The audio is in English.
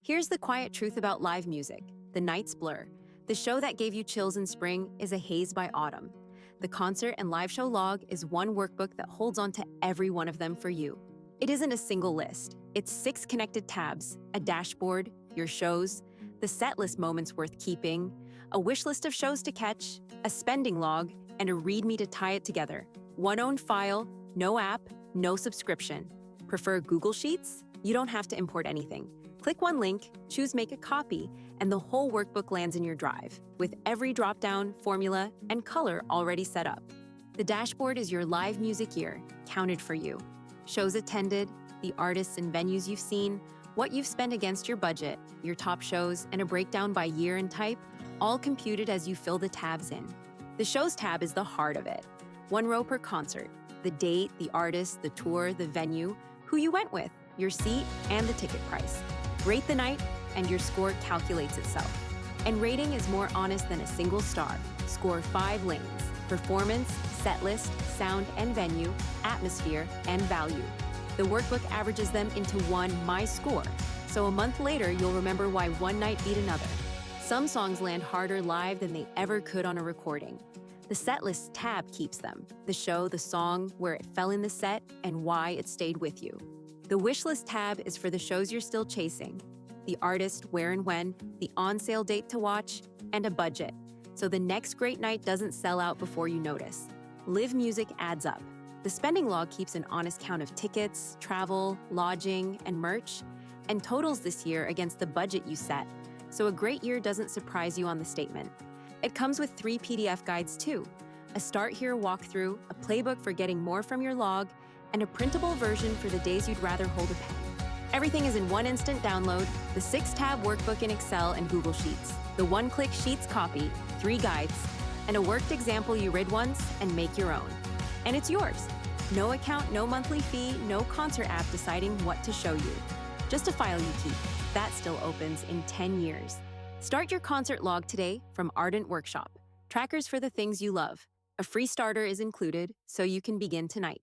Here's the quiet truth about live music: the night's blur. The show that gave you chills in spring is a haze by autumn. The concert and live show log is one workbook that holds on to every one of them for you. It isn't a single list. It's 6 connected tabs, a dashboard, your shows, the Setlist moments worth keeping, a wish list of shows to catch, a spending log, and a README to tie it together. One owned file, no app, no subscription. Prefer Google Sheets? You don't have to import anything. Click one link, choose Make a Copy, and the whole workbook lands in your drive, with every drop-down, formula, and color already set up. The dashboard is your live music year, counted for you. Shows attended, the artists and venues you've seen, what you've spent against your budget, your top shows, and a breakdown by year and type, all computed as you fill the tabs in. The Shows tab is the heart of it. 1 row per concert: the date, the artist, the tour, the venue, who you went with, your seat, and the ticket price. Rate the night, and your score calculates itself. And rating is more honest than a single star. Score 5 lanes: performance, set list, sound and venue, atmosphere, and value. The workbook averages them into one My Score, so a month later you'll remember why one night beat another. Some songs land harder live than they ever could on a recording. The Setlist tab keeps them: the show, the song, where it fell in the set, and why it stayed with you. The Wishlist tab is for the shows you're still chasing: the artist, where and when, the on-sale date to watch, and a budget, so the next great night doesn't sell out before you notice. Live music adds up. The spending log keeps an honest count of tickets, travel, lodging, and merch, and totals this year against the budget you set, so a great year doesn't surprise you on the statement. It comes with 3 PDF guides too: a Start Here walkthrough, a playbook for getting more from your log, and a printable version for the days you'd rather hold a pen. Everything is in one instant download: the 6-tab workbook in Excel and Google Sheets, the one-click Sheets copy, 3 guides, and a worked example you read once and make your own. And it's yours. No account, no monthly fee, no concert app deciding what to show you. Just a file you keep. That still opens in 10 years. Start your concert log today from Ardent Workshop. Trackers for the things you love. A free starter is included, so you can begin tonight.